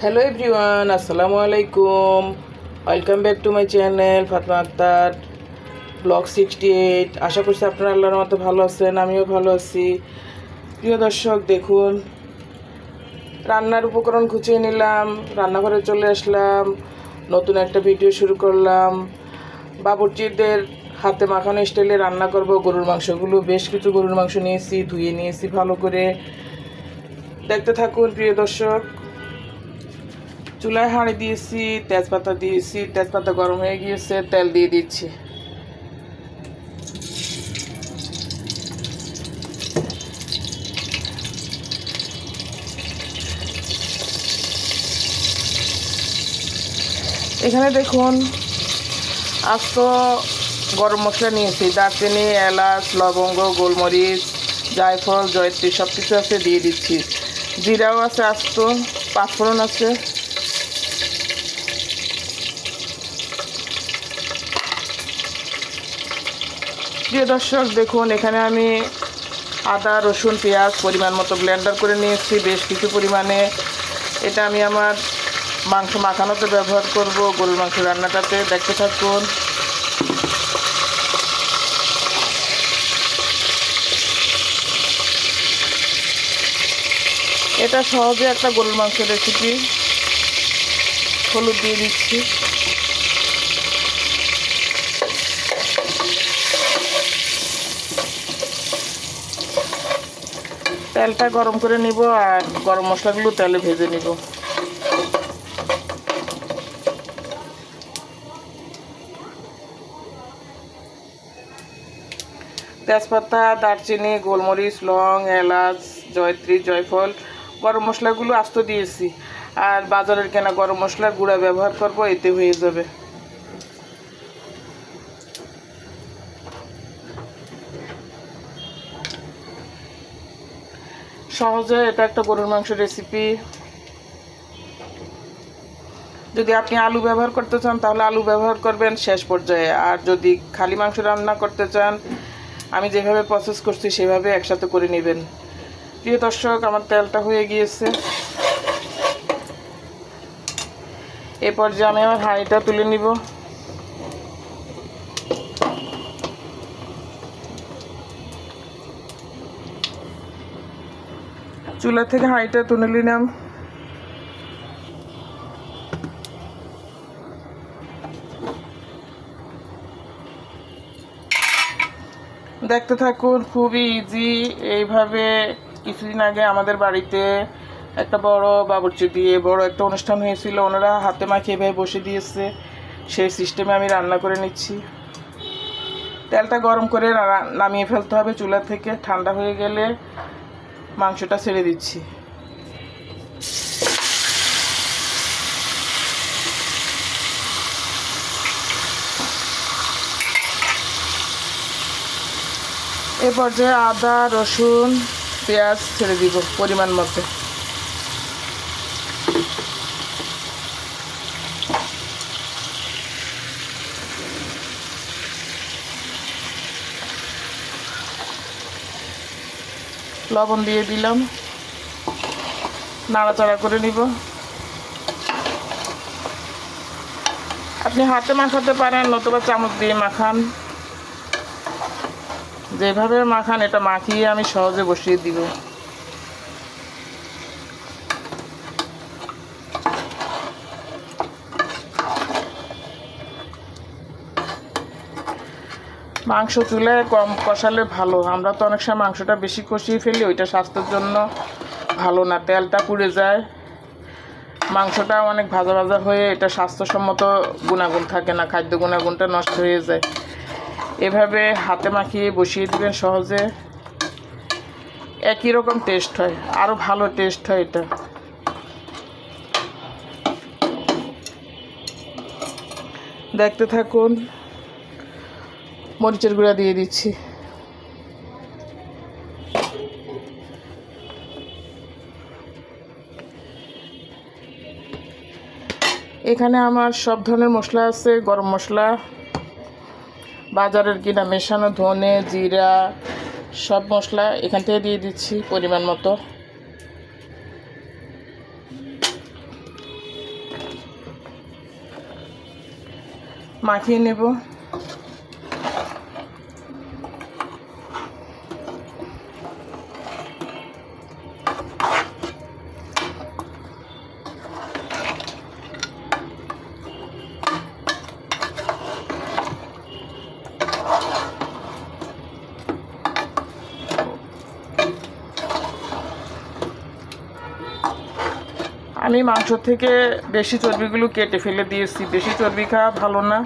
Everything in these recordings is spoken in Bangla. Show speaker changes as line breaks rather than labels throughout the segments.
হ্যালো এভরিওয়ান, আসসালামু আলাইকুম। Welcome back to my channel Fatema Akter blog 68। আশা করছি আপনারা আল্লাহর মতো ভালো আছেন, আমিও ভালো আছি। প্রিয় দর্শক, দেখুন রান্নার উপকরণ গুছিয়ে নিলাম, রান্নাঘরে চলে আসলাম, নতুন একটা ভিডিও শুরু করলাম। বাবুর্চিদের হাতে মাখানো স্টাইলে রান্না করব গরুর মাংসগুলো। বেশ কিছু গরুর মাংস নিয়েছি, ধুয়ে নিয়েছি ভালো করে। দেখতে থাকুন প্রিয় দর্শক। চুলায় হাঁড়ি দিয়েছি, তেজপাতা দিয়েছি, তেজপাতা গরম হয়ে গিয়েছে, তেল দিয়ে দিচ্ছি। এখানে দেখুন আস্ত গরম মশলা নিয়েছি, দারচিনি, এলাচ, লবঙ্গ, গোলমরিচ, জায়ফল, জয়ত্রী সব কিছু আছে, দিয়ে দিচ্ছি। জিরাও আছে আস্ত, পাঁচফোড়ন আছে। প্রিয় দর্শক দেখুন, এখানে আমি আদা, রসুন, পেঁয়াজ পরিমাণ মতো ব্লেন্ডার করে নিয়েছি বেশ কিছু পরিমাণে। এটা আমি আমার মাংস মাখানোতে ব্যবহার করব, গরুর মাংস রান্নাটাতে। দেখতে থাকুন। এটা সহজে একটা গরুর মাংসের রেসিপি। হলুদ দিয়ে দিচ্ছি। তেলটা গরম করে নিব আর গরম মশলাগুলো তেলে ভেজে নিব। তেজপাতা, দারচিনি, গোলমরিচ, লং, এলাচ, জয়ত্রী, জয়ফল, গরম মশলাগুলো আস্ত দিয়েছি। আর বাজারের কেনা গরম মশলার গুঁড়া ব্যবহার করব, এতে হয়ে যাবে। সহজে এটা একটা গরুর মাংস রেসিপি। যদি আপনি আলু ব্যবহার করতে চান তাহলে আলু ব্যবহার করবেন শেষ পর্যায়ে। আর যদি খালি মাংস রান্না করতে চান, আমি যেভাবে প্রসেস করছি সেভাবে একসাথে করে নেবেন। প্রিয় দর্শক, আমার তেলটা হয়ে গিয়েছে। এ পর্যায়ে আমি আমার হাঁড়িটা তুলে নিব। চুলা থেকে হাঁড়িটা তুলে নিলাম। দেখতে থাকুন, খুবই ইজি। এইভাবে কিছুদিন আগে আমাদের বাড়িতে একটা বড় বাবুর্চি দিয়ে বড় একটা অনুষ্ঠান হয়েছিল, ওনারা হাতে মাখিয়ে এভাবে বসে দিয়েছে। সেই সিস্টেমে আমি রান্না করে নিচ্ছি। তেলটা গরম করে নামিয়ে ফেলতে হবে চুলা থেকে। ঠান্ডা হয়ে গেলে মাংসটা ছেড়ে দিচ্ছি। এ পর্যায়ে আদা, রসুন, পেঁয়াজ ছেড়ে দিব পরিমাণ মতো। লবণ দিয়ে দিলাম, নাড়াচাড়া করে নিব। আপনি হাতে মাখাতে পারেন, নতুবা চামচ দিয়ে মাখান। যেভাবে মাখান এটা মাখিয়ে আমি সহজে বসিয়ে দিব। মাংস চুলায় কম কষালে ভালো। আমরা তো অনেক সময় মাংসটা বেশি কষিয়ে ফেলি, ওইটা স্বাস্থ্যের জন্য ভালো না। তেলটা পুড়ে যায়, মাংসটা অনেক ভাজা ভাজা হয়ে এটা স্বাস্থ্যসম্মত গুণাগুণ থাকে না, খাদ্য গুণাগুণটা নষ্ট হয়ে যায়। এভাবে হাতে মাখিয়ে বসিয়ে দিবেন সহজে। একই রকম টেস্ট হয়, আরও ভালো টেস্ট হয় এটা। দেখতে থাকুন। মরিচের গুঁড়া দিয়ে দিচ্ছি। এখানে আমার সব ধরনের মশলা আছে। গরম মশলা, বাজারের কিনা মেশানো ধনে, জিরা, সব মশলা এখান থেকে দিয়ে দিচ্ছি পরিমাণ মতো। মাখিয়ে নেব। আমি মাংস থেকে বেশি চর্বিগুলো কেটে ফেলে দিয়েছি, বেশি চর্বি খাওয়া ভালো না।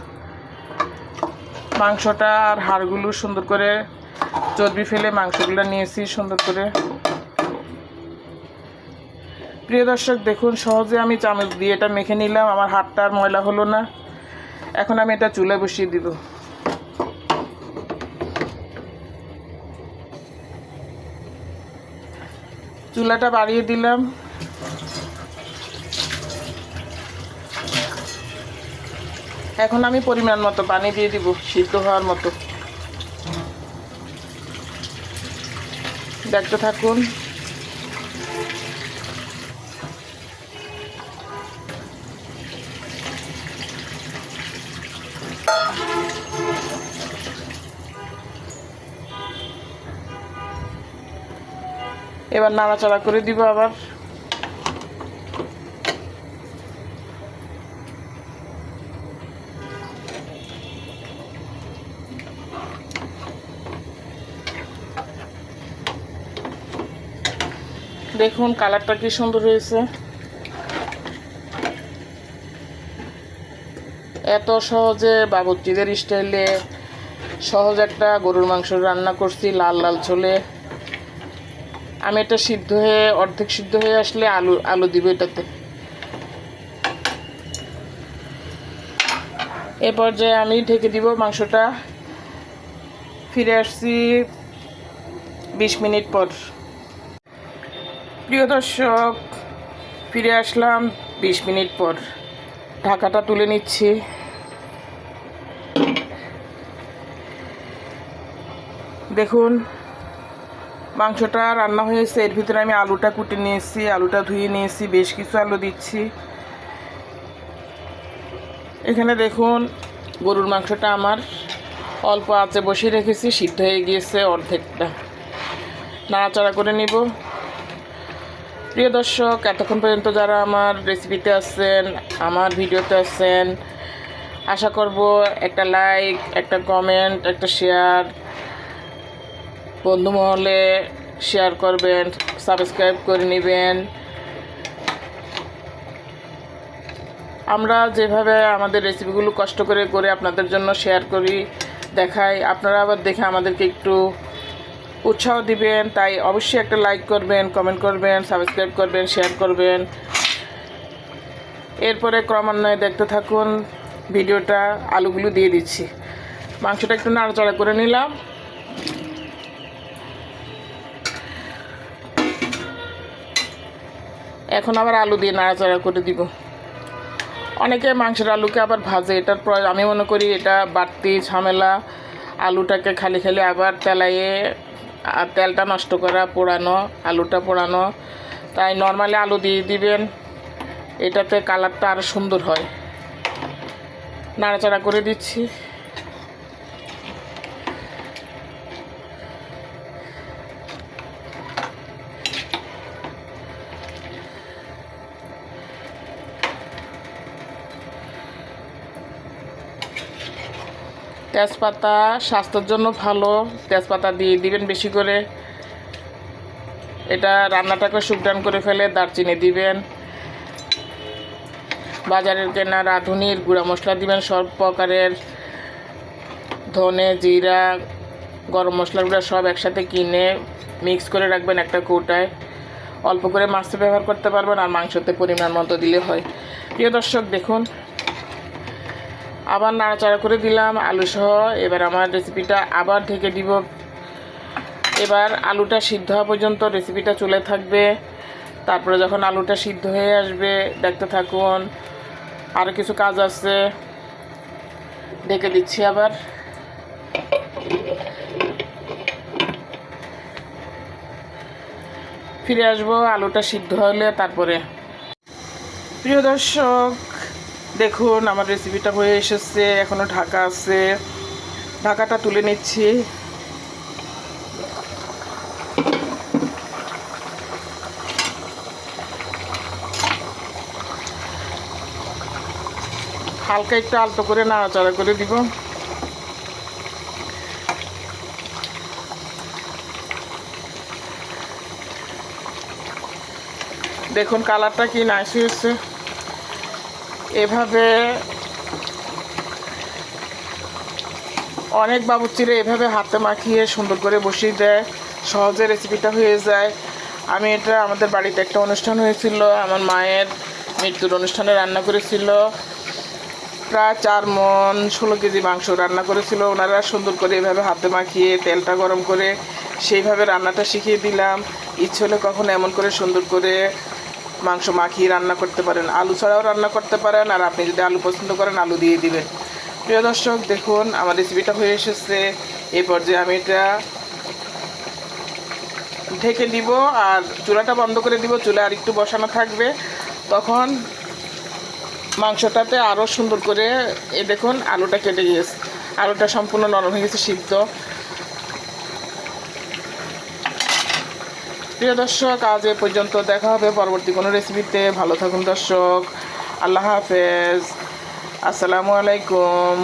মাংসটা আর হাড়গুলো সুন্দর করে চর্বি ফেলে মাংসগুলো নিয়েছি সুন্দর করে। প্রিয় দর্শক দেখুন, সহজে আমি চামচ দিয়ে এটা মেখে নিলাম, আমার হাতটা আর ময়লা হলো না। এখন আমি এটা চুলায় বসিয়ে দিব। চুলাটা বাড়িয়ে দিলাম। এখন আমি পরিমাণ মতো পানি দিয়ে দিব সিদ্ধ হওয়ার মতো। দেখতে থাকুন। এবার নাড়াচাড়া করে দিব আবার। দেখুন কালারটা কি সুন্দর হয়েছে। এত সহজে বাবুর্চিদের স্টাইলে সহজ একটা গরুর মাংস রান্না করছি লাল লাল ঝোলে। আমি এটা সিদ্ধ হয়ে অর্ধেক সিদ্ধ হয়ে আসলে আলু দিব এটাতে। এ পর্যায়ে আমি ঢেকে দিব মাংসটা। ফিরে আসছি 20 মিনিট পর। প্রিয় দর্শক, ফিরে আসলাম 20 মিনিট পর। ঢাকাটা তুলে নিচ্ছি। দেখুন মাংসটা রান্না হয়েছে। এর ভিতরে আমি আলুটা কুটে নিয়েছি, আলুটা ধুয়ে নিয়েছি, বেশ কিছু আলু দিচ্ছি। এখানে দেখুন গরুর মাংসটা আমার অল্প আঁচে বসিয়ে রেখেছি, সিদ্ধ হয়ে গিয়েছে অর্ধেকটা। নাড়াচাড়া করে নিব। প্রিয় দর্শক, এতক্ষণ পর্যন্ত যারা আমার রেসিপিতে আছেন, আমার ভিডিওতে আছেন, আশা করব একটা লাইক, একটা কমেন্ট, একটা শেয়ার, বন্ধু মহলে শেয়ার করবেন, সাবস্ক্রাইব করে নেবেন। আমরা যেভাবে আমাদের রেসিপিগুলো কষ্ট করে করে আপনাদের জন্য শেয়ার করি, দেখাই, আপনারা আবার দেখে আমাদেরকে একটু উৎসাহ দিবেন। তাই অবশ্যই একটা লাইক করবেন, কমেন্ট করবেন, সাবস্ক্রাইব করবেন, শেয়ার করবেন। এরপরে ক্রমান্বয়ে দেখতে থাকুন ভিডিওটা। আলুগুলো দিয়ে দিচ্ছি। মাংসটা একটু নাড়াচাড়া করে নিলাম। এখন আবার আলু দিয়ে নাড়াচাড়া করে দিব। অনেকে মাংসের আলুকে আবার ভাজে, এটার পর আমি মনে করি এটা বাড়তি ঝামেলা। আলুটাকে খালি খালি আবার তেলাইয়ে তেলটা নষ্ট করা, পোড়ানো, আলুটা পোড়ানো। তাই নর্মালি আলু দিয়ে দিবেন, এটাতে কালারটা আরও সুন্দর হয়। নাড়াচাড়া করে দিচ্ছি। তেজপাতা স্বাস্থ্যের জন্য ভালো, তেজপাতা দিয়ে দিবেন বেশি করে। এটা রান্নাটাকে সুগন্ধ করে ফেলে। দারচিনি দিবেন, বাজারের কেনা রাঁধুনির গুঁড়া মশলা দিবেন সব প্রকারের, ধনে, জিরা, গরম মশলাগুলো সব একসাথে কিনে মিক্স করে রাখবেন একটা কৌটায়। অল্প করে মাছে ব্যবহার করতে পারবেন, আর মাংসতে পরিমাণ মতো দিলে হয়। প্রিয় দর্শক দেখুন, আবার নাড়াচাড়া করে দিলাম আলু সহ। এবার আমার রেসিপিটা আবার ঢেকে দিব। এবার আলুটা সিদ্ধ হওয়া পর্যন্ত রেসিপিটা চলে থাকবে। তারপরে যখন আলুটা সিদ্ধ হয়ে আসবে দেখতে থাকুন। আরও কিছু কাজ আছে, ঢেকে দিচ্ছি আবার। ফিরে আসবো আলুটা সিদ্ধ হলে। তারপরে প্রিয় দর্শক, দেখুন আমার রেসিপিটা হয়ে এসেছে, এখনও ঢাকা আছে, ঢাকাটা তুলে নিচ্ছি। হালকা একটু আলতো করে নাড়াচাড়া করে দিব। দেখুন কালারটা কি নাইস হয়েছে। এভাবে অনেক বাবুর্চিরা এভাবে হাতে মাখিয়ে সুন্দর করে বসিয়ে দেয়, সহজে রেসিপিটা হয়ে যায়। আমি এটা আমাদের বাড়িতে একটা অনুষ্ঠান হয়েছিল, আমার মায়ের মৃত্যুর অনুষ্ঠানে রান্না করেছিল। প্রায় 4 মণ 16 কেজি মাংস রান্না করেছিল ওনারা। সুন্দর করে এভাবে হাতে মাখিয়ে তেলটা গরম করে সেইভাবে রান্নাটা শিখিয়ে দিলাম। ইচ্ছে হলে কখনো এমন করে সুন্দর করে মাংস মাখিয়ে রান্না করতে পারেন, আলু ছাড়াও রান্না করতে পারেন, আর আপনি যদি আলু পছন্দ করেন আলু দিয়ে দিবেন। প্রিয় দর্শক দেখুন আমার রেসিপিটা হয়ে এসেছে। এই পর্যায়ে আমি এটা ঢেকে দিব আর চুলাটা বন্ধ করে দিব। চুলা আর একটু বসানো থাকবে, তখন মাংসটাতে আরও সুন্দর করে দেখুন আলুটা কেটে গিয়েছে, আলুটা সম্পূর্ণ নরম হয়ে গেছে, সিদ্ধ। প্রিয় দর্শক আজ এ পর্যন্ত, দেখা হবে পরবর্তী কোনো রেসিপিতে। ভালো থাকুন দর্শক, আল্লাহ হাফেজ, আসসালামু আলাইকুম।